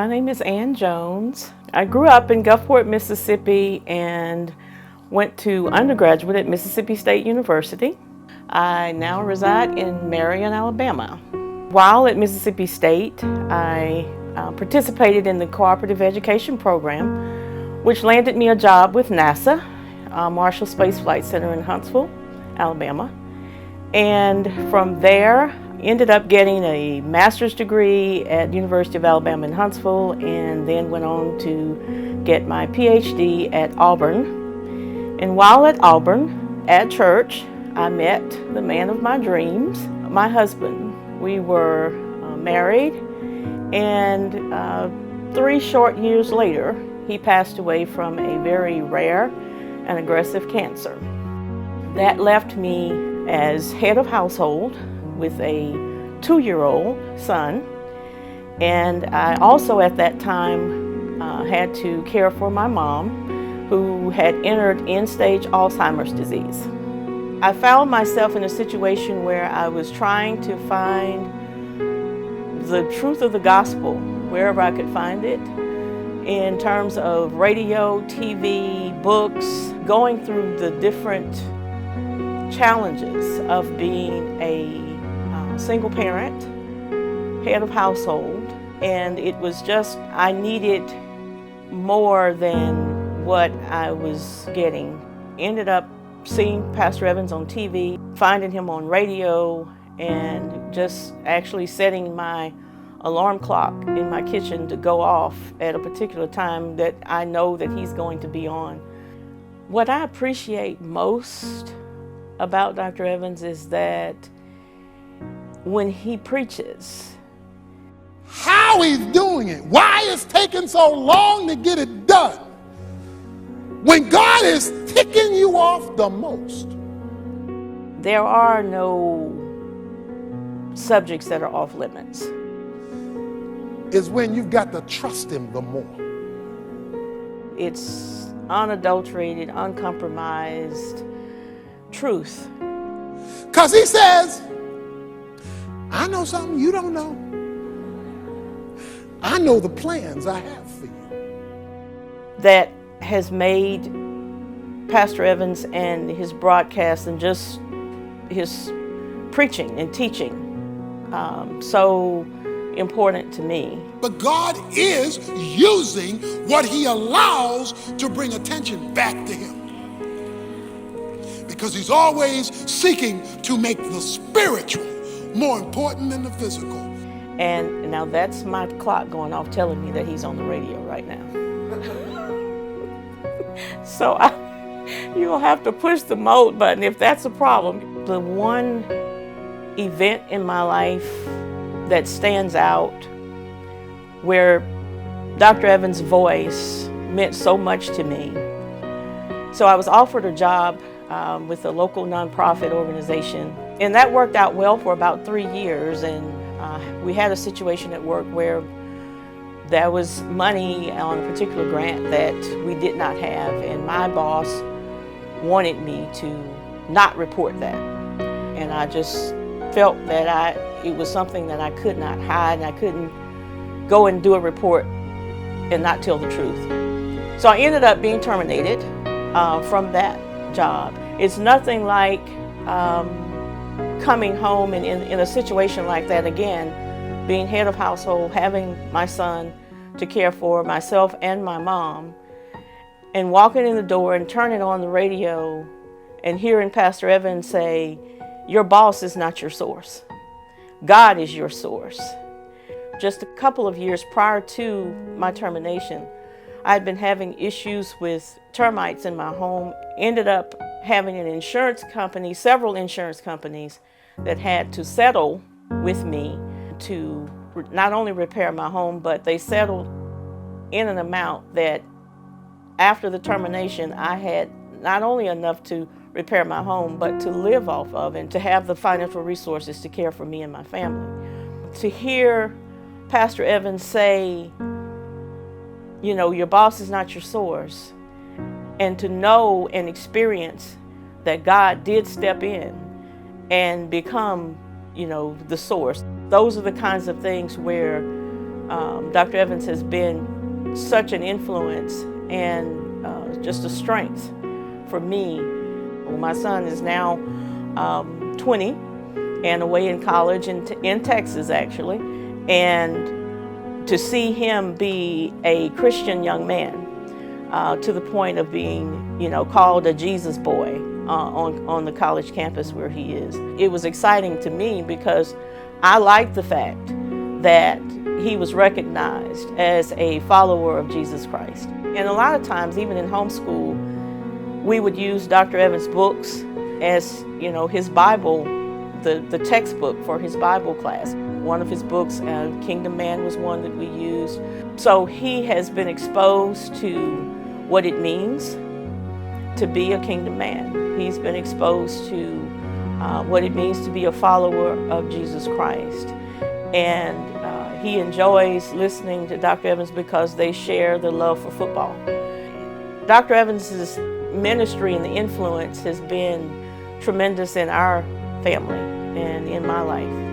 My name is Ann Jones. I grew up in Gulfport, Mississippi and went to undergraduate at Mississippi State University. I now reside in Marion, Alabama. While at Mississippi State, I participated in the cooperative education program, which landed me a job with NASA, Marshall Space Flight Center in Huntsville, Alabama. And from there, ended up getting a master's degree at University of Alabama in Huntsville, and then went on to get my PhD at Auburn. And while at Auburn, at church, I met the man of my dreams, my husband. We were married, and 3 short years later, he passed away from a very rare and aggressive cancer. That left me as head of household with a 2-year-old son, and I also at that time had to care for my mom, who had entered end-stage Alzheimer's disease. I found myself in a situation where I was trying to find the truth of the gospel wherever I could find it, in terms of radio, TV, books, going through the different challenges of being a single parent, head of household, and it was just, I needed more than what I was getting. Ended up seeing Pastor Evans on TV, finding him on radio, and just actually setting my alarm clock in my kitchen to go off at a particular time that I know that he's going to be on. What I appreciate most about Dr. Evans is that when he preaches, how he's doing it, why it's taking so long to get it done, when God is ticking you off the most. There are no subjects that are off limits. Is when you've got to trust him the more. It's unadulterated, uncompromised truth. Because he says, I know something you don't know. I know the plans I have for you. That has made Pastor Evans and his broadcast and just his preaching and teaching so important to me. But God is using what he allows to bring attention back to him. Because he's always seeking to make the spiritual more important than the physical. And now that's my clock going off telling me that he's on the radio right now. So you'll have to push the mode button if that's a problem. The one event in my life that stands out where Dr. Evans' voice meant so much to me. So I was offered a job with a local nonprofit organization, and that worked out well for about 3 years, and we had a situation at work where there was money on a particular grant that we did not have, and my boss wanted me to not report that. And I just felt that it was something that I could not hide, and I couldn't go and do a report and not tell the truth. So I ended up being terminated from that job. It's nothing like coming home and in a situation like that again, being head of household, having my son to care for, myself and my mom, and walking in the door and turning on the radio and hearing Pastor Evans say, your boss is not your source. God is your source. Just a couple of years prior to my termination, I had been having issues with termites in my home. Ended up having an insurance company, several insurance companies that had to settle with me to not only repair my home, but they settled in an amount that after the termination, I had not only enough to repair my home, but to live off of and to have the financial resources to care for me and my family. To hear Pastor Evans say, you know, your boss is not your source, and to know and experience that God did step in and become, you know, the source. Those are the kinds of things where Dr. Evans has been such an influence and just a strength for me. Well, my son is now 20 and away in college in Texas, actually. And to see him be a Christian young man to the point of being, called a Jesus boy on the college campus where he is. It was exciting to me because I liked the fact that he was recognized as a follower of Jesus Christ. And a lot of times, even in homeschool, we would use Dr. Evans' books as, his Bible, the textbook for his Bible class. One of his books, Kingdom Man, was one that we used. So he has been exposed to what it means to be a kingdom man. He's been exposed to what it means to be a follower of Jesus Christ. And he enjoys listening to Dr. Evans because they share the love for football. Dr. Evans' ministry and the influence has been tremendous in our family and in my life.